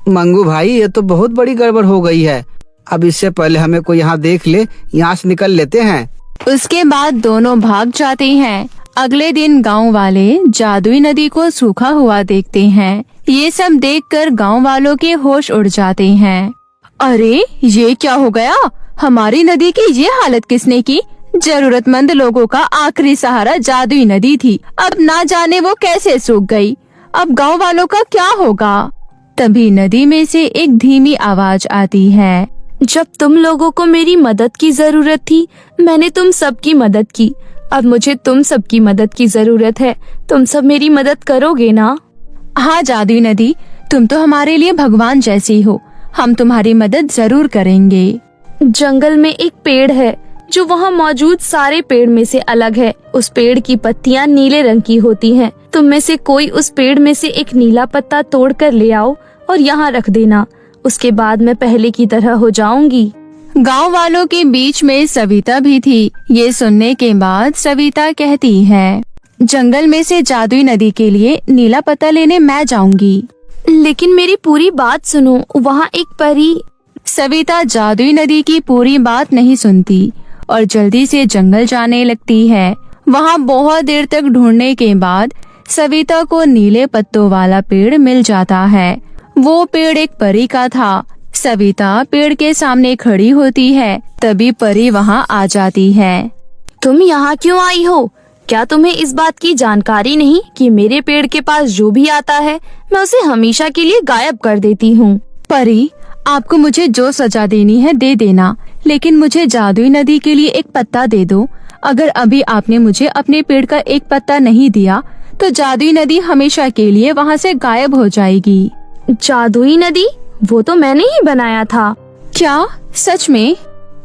मंगू भाई, ये तो बहुत बड़ी गड़बड़ हो गई है। अब इससे पहले हमें कोई यहाँ देख ले, यहाँ से निकल लेते हैं। उसके बाद दोनों भाग जाते हैं। अगले दिन गांव वाले जादुई नदी को सूखा हुआ देखते हैं। ये सब देखकर गांव वालों के होश उड़ जाते हैं। अरे ये क्या हो गया? हमारी नदी की ये हालत किसने की? जरूरतमंद लोगों का आखिरी सहारा जादुई नदी थी। अब ना जाने वो कैसे सूख गई। अब गांव वालों का क्या होगा? तभी नदी में से एक धीमी आवाज आती है। जब तुम लोगों को मेरी मदद की जरूरत थी, मैंने तुम सबकी मदद की। अब मुझे तुम सबकी मदद की जरूरत है। तुम सब मेरी मदद करोगे ना? हाँ जादुई नदी, तुम तो हमारे लिए भगवान जैसी हो। हम तुम्हारी मदद जरूर करेंगे। जंगल में एक पेड़ है जो वहाँ मौजूद सारे पेड़ में से अलग है। उस पेड़ की पत्तियाँ नीले रंग की होती हैं। तुम में से कोई उस पेड़ में से एक नीला पत्ता तोड़ कर ले आओ और यहाँ रख देना। उसके बाद मैं पहले की तरह हो जाऊंगी। गांव वालों के बीच में सविता भी थी। ये सुनने के बाद सविता कहती है, जंगल में से जादुई नदी के लिए नीला पत्ता लेने मैं जाऊंगी। लेकिन मेरी पूरी बात सुनो, वहाँ एक परी। सविता जादुई नदी की पूरी बात नहीं सुनती और जल्दी से जंगल जाने लगती है। वहाँ बहुत देर तक ढूंढने के बाद सविता को नीले पत्तों वाला पेड़ मिल जाता है। वो पेड़ एक परी का था। सविता पेड़ के सामने खड़ी होती है, तभी परी वहाँ आ जाती है। तुम यहाँ क्यों आई हो? क्या तुम्हें इस बात की जानकारी नहीं कि मेरे पेड़ के पास जो भी आता है मैं उसे हमेशा के लिए गायब कर देती हूँ। परी, आपको मुझे जो सजा देनी है दे देना, लेकिन मुझे जादुई नदी के लिए एक पत्ता दे दो। अगर अभी आपने मुझे अपने पेड़ का एक पत्ता नहीं दिया तो जादुई नदी हमेशा के लिए वहाँ से गायब हो जाएगी। जादुई नदी? वो तो मैंने ही बनाया था। क्या सच में?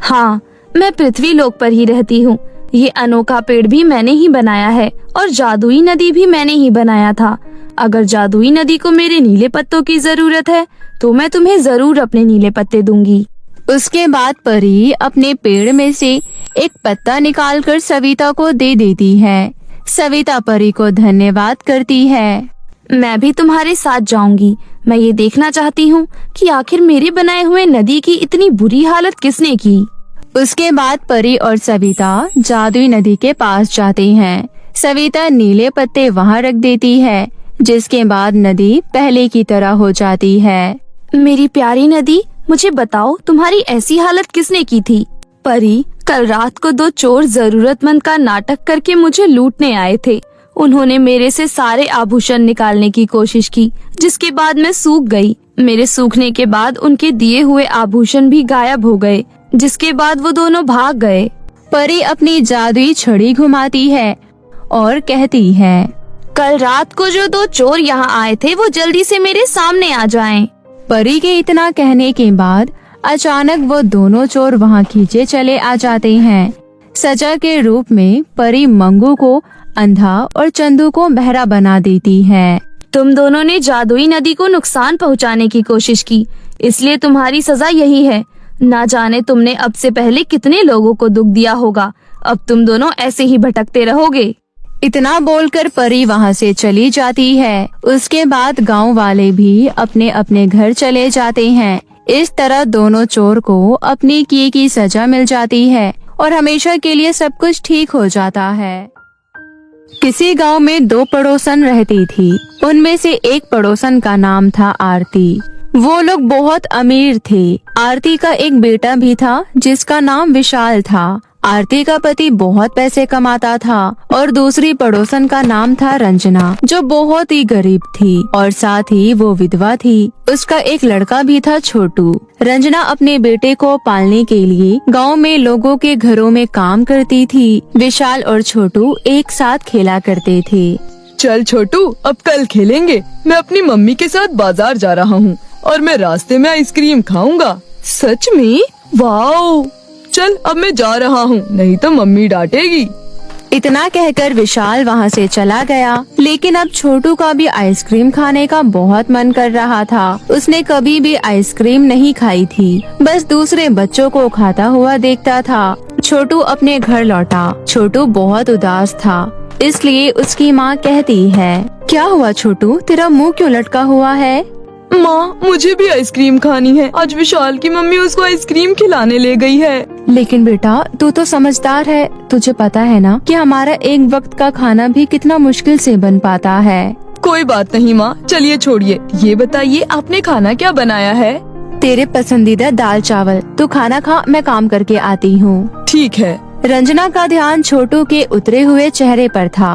हाँ, मैं पृथ्वी लोक पर ही रहती हूँ। ये अनोखा पेड़ भी मैंने ही बनाया है और जादुई नदी भी मैंने ही बनाया था। अगर जादुई नदी को मेरे नीले पत्तों की जरूरत है तो मैं तुम्हें जरूर अपने नीले पत्ते दूंगी। उसके बाद परी अपने पेड़ में से एक पत्ता निकालकर सविता को दे देती है। सविता परी को धन्यवाद करती है। मैं भी तुम्हारे साथ जाऊंगी। मैं ये देखना चाहती हूँ कि आखिर मेरे बनाए हुए नदी की इतनी बुरी हालत किसने की। उसके बाद परी और सविता जादुई नदी के पास जाते हैं। सविता नीले पत्ते वहाँ रख देती है, जिसके बाद नदी पहले की तरह हो जाती है। मेरी प्यारी नदी, मुझे बताओ तुम्हारी ऐसी हालत किसने की थी? परी, कल रात को 2 चोर जरूरतमंद का नाटक करके मुझे लूटने आए थे। उन्होंने मेरे से सारे आभूषण निकालने की कोशिश की, जिसके बाद मैं सूख गई। मेरे सूखने के बाद उनके दिए हुए आभूषण भी गायब हो गए, जिसके बाद वो दोनों भाग गए। परी अपनी जादुई छड़ी घुमाती है और कहती है, कल रात को जो 2 चोर यहाँ आए थे वो जल्दी से मेरे सामने आ जाएं। परी के इतना कहने के बाद अचानक वो दोनों चोर वहाँ खींचे चले आ जाते हैं। सजा के रूप में परी मंगू को अंधा और चंदू को बहरा बना देती है। तुम दोनों ने जादुई नदी को नुकसान पहुँचाने की कोशिश की, इसलिए तुम्हारी सजा यही है। ना जाने तुमने अब से पहले कितने लोगों को दुख दिया होगा। अब तुम दोनों ऐसे ही भटकते रहोगे। इतना बोलकर परी वहाँ से चली जाती है। उसके बाद गांव वाले भी अपने अपने घर चले जाते हैं। इस तरह दोनों चोर को अपनी किए की सजा मिल जाती है और हमेशा के लिए सब कुछ ठीक हो जाता है। किसी गांव में 2 पड़ोसन रहती थी। उनमें से एक पड़ोसन का नाम था आरती। वो लोग बहुत अमीर थे। आरती का एक बेटा भी था जिसका नाम विशाल था। आरती का पति बहुत पैसे कमाता था और दूसरी पड़ोसन का नाम था रंजना, जो बहुत ही गरीब थी और साथ ही वो विधवा थी। उसका एक लड़का भी था छोटू। रंजना अपने बेटे को पालने के लिए गांव में लोगों के घरों में काम करती थी। विशाल और छोटू एक साथ खेला करते थे। चल छोटू, अब कल खेलेंगे। मैं अपनी मम्मी के साथ बाजार जा रहा हूँ और मैं रास्ते में आइसक्रीम खाऊंगा। सच में? वाओ! चल अब मैं जा रहा हूँ, नहीं तो मम्मी डांटेगी। इतना कहकर विशाल वहाँ से चला गया। लेकिन अब छोटू का भी आइसक्रीम खाने का बहुत मन कर रहा था। उसने कभी भी आइसक्रीम नहीं खाई थी, बस दूसरे बच्चों को खाता हुआ देखता था। छोटू अपने घर लौटा। छोटू बहुत उदास था, इसलिए उसकी माँ कहती है, क्या हुआ छोटू, तेरा मुँह क्यों लटका हुआ है? माँ, मुझे भी आइसक्रीम खानी है। आज विशाल की मम्मी उसको आइसक्रीम खिलाने ले गई है। लेकिन बेटा, तू तो समझदार है। तुझे पता है ना कि हमारा एक वक्त का खाना भी कितना मुश्किल से बन पाता है। कोई बात नहीं माँ, चलिए छोड़िए। ये बताइए आपने खाना क्या बनाया है? तेरे पसंदीदा दाल चावल। तू खाना खा, मैं काम करके आती हूँ। ठीक है। रंजना का ध्यान छोटू के उतरे हुए चेहरे पर था।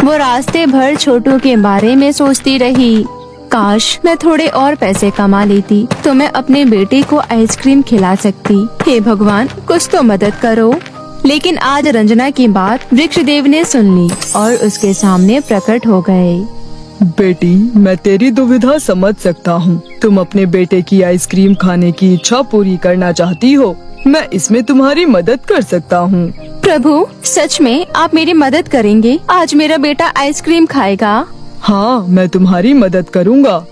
वो रास्ते भर छोटू के बारे में सोचती रही। काश मैं थोड़े और पैसे कमा लेती तो मैं अपने बेटे को आइसक्रीम खिला सकती। हे भगवान, कुछ तो मदद करो। लेकिन आज रंजना की बात वृक्षदेव ने सुन ली और उसके सामने प्रकट हो गए। बेटी, मैं तेरी दुविधा समझ सकता हूँ। तुम अपने बेटे की आइसक्रीम खाने की इच्छा पूरी करना चाहती हो। मैं इसमें तुम्हारी मदद कर सकता हूँ। प्रभु, सच में आप मेरी मदद करेंगे? आज मेरा बेटा आइसक्रीम खाएगा। हाँ, मैं तुम्हारी मदद करूँगा।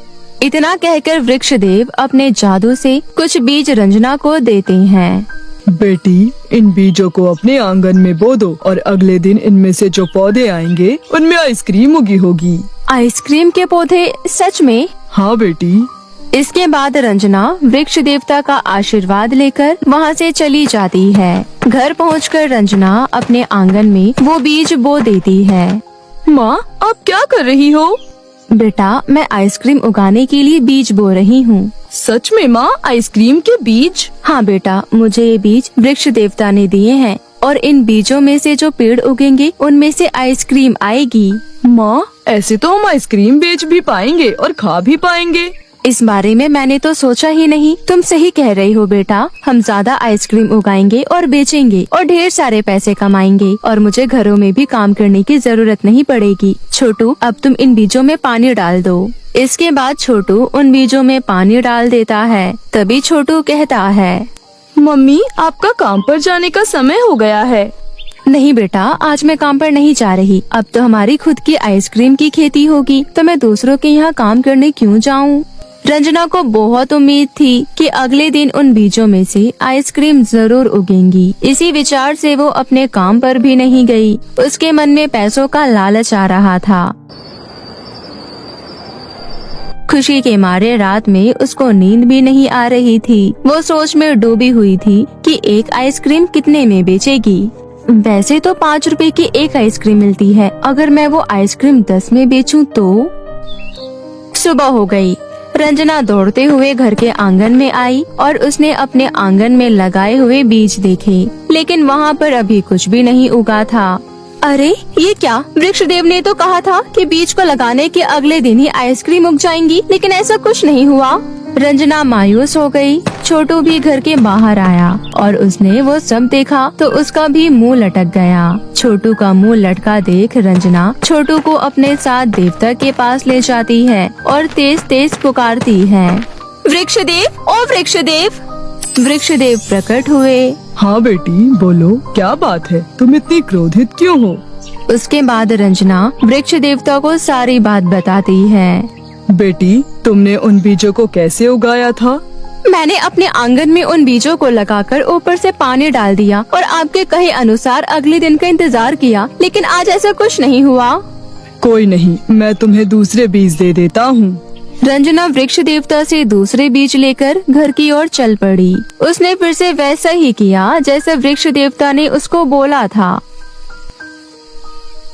इतना कहकर वृक्षदेव अपने जादू से कुछ बीज रंजना को देते हैं। बेटी, इन बीजों को अपने आंगन में बो दो और अगले दिन इनमें से जो पौधे आएंगे उनमें आइसक्रीम उगी होगी। आइसक्रीम के पौधे? सच में? हाँ बेटी। इसके बाद रंजना वृक्ष देवता का आशीर्वाद लेकर वहाँ से चली जाती है। घर पहुँचकर रंजना अपने आंगन में वो बीज बो देती है। माँ, आप क्या कर रही हो? बेटा, मैं आइसक्रीम उगाने के लिए बीज बो रही हूँ। सच में माँ, आइसक्रीम के बीज? हाँ बेटा, मुझे ये बीज वृक्ष देवता ने दिए हैं। और इन बीजों में से जो पेड़ उगेंगे उनमें से आइसक्रीम आएगी। माँ, ऐसे तो हम आइसक्रीम बेच भी पाएंगे और खा भी पाएंगे। इस बारे में मैंने तो सोचा ही नहीं। तुम सही कह रही हो बेटा, हम ज्यादा आइसक्रीम उगाएंगे और बेचेंगे और ढेर सारे पैसे कमाएंगे और मुझे घरों में भी काम करने की जरूरत नहीं पड़ेगी। छोटू, अब तुम इन बीजों में पानी डाल दो। इसके बाद छोटू उन बीजों में पानी डाल देता है। तभी छोटू कहता है, मम्मी, आपका काम पर जाने का समय हो गया है। नहीं बेटा, आज मैं काम पर नहीं जा रही। अब तो हमारी खुद की आइसक्रीम की खेती होगी, तो मैं दूसरों के यहाँ काम करने क्यों जाऊँ। रंजना को बहुत उम्मीद थी कि अगले दिन उन बीजों में से आइसक्रीम जरूर उगेंगी। इसी विचार से वो अपने काम पर भी नहीं गई। उसके मन में पैसों का लालच आ रहा था। खुशी के मारे रात में उसको नींद भी नहीं आ रही थी। वो सोच में डूबी हुई थी कि एक आइसक्रीम कितने में बेचेगी। वैसे तो 5 रुपए की एक आइसक्रीम मिलती है। अगर मैं वो आइसक्रीम 10 में बेचूं तो। सुबह हो गई। रंजना दौड़ते हुए घर के आंगन में आई और उसने अपने आंगन में लगाए हुए बीज देखे, लेकिन वहाँ पर अभी कुछ भी नहीं उगा था। अरे ये क्या, वृक्षदेव ने तो कहा था कि बीज को लगाने के अगले दिन ही आइसक्रीम उग जाएंगी, लेकिन ऐसा कुछ नहीं हुआ। रंजना मायूस हो गई। छोटू भी घर के बाहर आया और उसने वो सब देखा तो उसका भी मुंह लटक गया। छोटू का मुंह लटका देख रंजना छोटू को अपने साथ देवता के पास ले जाती है और तेज तेज पुकारती है, वृक्षदेव, ओ वृक्षदेव। वृक्षदेव प्रकट हुए। हाँ बेटी, बोलो क्या बात है, तुम इतनी क्रोधित क्यों हो। उसके बाद रंजना वृक्ष देवता को सारी बात बताती है। बेटी, तुमने उन बीजों को कैसे उगाया था। मैंने अपने आंगन में उन बीजों को लगाकर ऊपर से पानी डाल दिया और आपके कहे अनुसार अगले दिन का इंतजार किया, लेकिन आज ऐसा कुछ नहीं हुआ। कोई नहीं, मैं तुम्हें दूसरे बीज दे देता हूँ। रंजना वृक्ष देवता से दूसरे बीज लेकर घर की ओर चल पड़ी। उसने फिर से वैसा ही किया जैसे वृक्ष देवता ने उसको बोला था,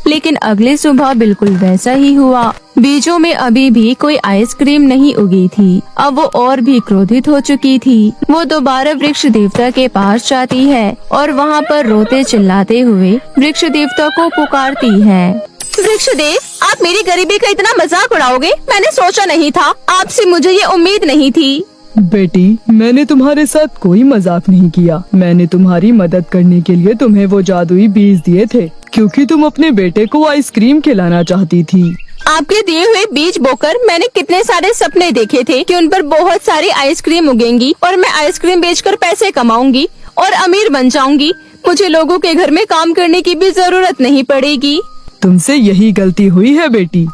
लेकिन अगले सुबह बिल्कुल वैसा ही हुआ। बीजों में अभी भी कोई आइसक्रीम नहीं उगी थी। अब वो और भी क्रोधित हो चुकी थी। वो दोबारा वृक्ष देवता के पास जाती है और वहाँ पर रोते चिल्लाते हुए वृक्ष देवता को पुकारती है, वृक्षदेव, आप मेरी गरीबी का इतना मजाक उड़ाओगे, मैंने सोचा नहीं था। आपसे मुझे ये उम्मीद नहीं थी। बेटी, मैंने तुम्हारे साथ कोई मजाक नहीं किया। मैंने तुम्हारी मदद करने के लिए तुम्हें वो जादुई बीज दिए थे, क्योंकि तुम अपने बेटे को आइसक्रीम खिलाना चाहती थी। आपके दिए हुए बीज बोकर मैंने कितने सारे सपने देखे थे कि उन पर बहुत सारी आइसक्रीम उगेंगी और मैं आइसक्रीम बेचकर पैसे कमाऊंगी और अमीर बन जाऊंगी। मुझे लोगों के घर में काम करने की भी जरूरत नहीं पड़ेगी। तुमसे यही गलती हुई है बेटी।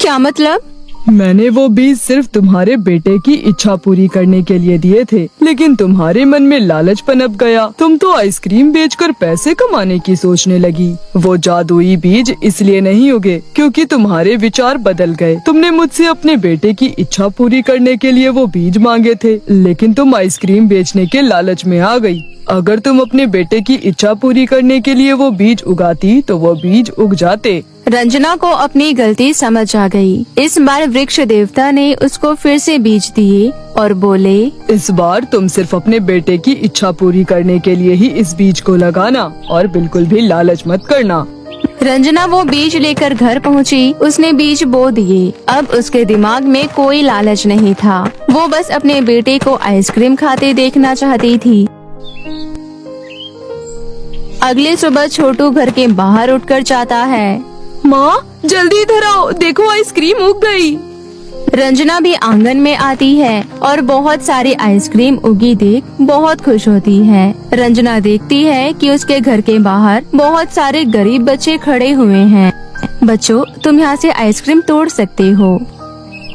क्या मतलब? मैंने वो बीज सिर्फ तुम्हारे बेटे की इच्छा पूरी करने के लिए दिए थे, लेकिन तुम्हारे मन में लालच पनप गया। तुम तो आइसक्रीम बेचकर पैसे कमाने की सोचने लगी। वो जादुई बीज इसलिए नहीं उगे क्योंकि तुम्हारे विचार बदल गए। तुमने मुझसे अपने बेटे की इच्छा पूरी करने के लिए वो बीज मांगे थे, लेकिन तुम आइसक्रीम बेचने के लालच में आ गई। अगर तुम अपने बेटे की इच्छा पूरी करने के लिए वो बीज उगाती तो वो बीज उग जाते। रंजना को अपनी गलती समझ आ गई। इस बार वृक्ष देवता ने उसको फिर से बीज दिए और बोले, इस बार तुम सिर्फ अपने बेटे की इच्छा पूरी करने के लिए ही इस बीज को लगाना और बिल्कुल भी लालच मत करना। रंजना वो बीज लेकर घर पहुंची। उसने बीज बो दिए। अब उसके दिमाग में कोई लालच नहीं था। वो बस अपने बेटे को आइसक्रीम खाते देखना चाहती थी। अगले सुबह छोटू घर के बाहर उठकर जाता है। माँ, जल्दी इधर आओ, देखो आइसक्रीम उग गई। रंजना भी आंगन में आती है और बहुत सारी आइसक्रीम उगी देख बहुत खुश होती है। रंजना देखती है कि उसके घर के बाहर बहुत सारे गरीब बच्चे खड़े हुए हैं। बच्चों, तुम यहाँ से आइसक्रीम तोड़ सकते हो।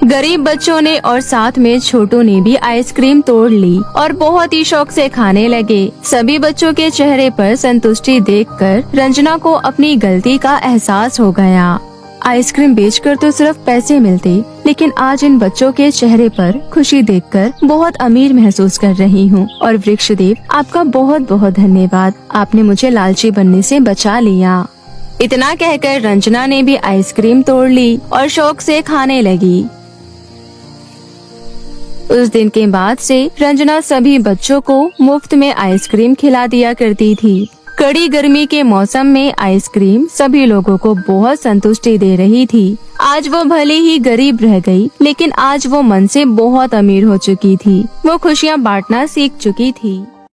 गरीब बच्चों ने और साथ में छोटू ने भी आइसक्रीम तोड़ ली और बहुत ही शौक से खाने लगे। सभी बच्चों के चेहरे पर संतुष्टि देखकर रंजना को अपनी गलती का एहसास हो गया। आइसक्रीम बेचकर तो सिर्फ पैसे मिलते, लेकिन आज इन बच्चों के चेहरे पर खुशी देखकर बहुत अमीर महसूस कर रही हूँ। और वृक्षदेव, आपका बहुत बहुत धन्यवाद। आपने मुझे लालची बनने से बचा लिया। इतना कहकर रंजना ने भी आइसक्रीम तोड़ ली और शौक से खाने लगी। उस दिन के बाद से रंजना सभी बच्चों को मुफ्त में आइसक्रीम खिला दिया करती थी। कड़ी गर्मी के मौसम में आइसक्रीम सभी लोगों को बहुत संतुष्टि दे रही थी। आज वो भले ही गरीब रह गई, लेकिन आज वो मन से बहुत अमीर हो चुकी थी। वो खुशियाँ बांटना सीख चुकी थी।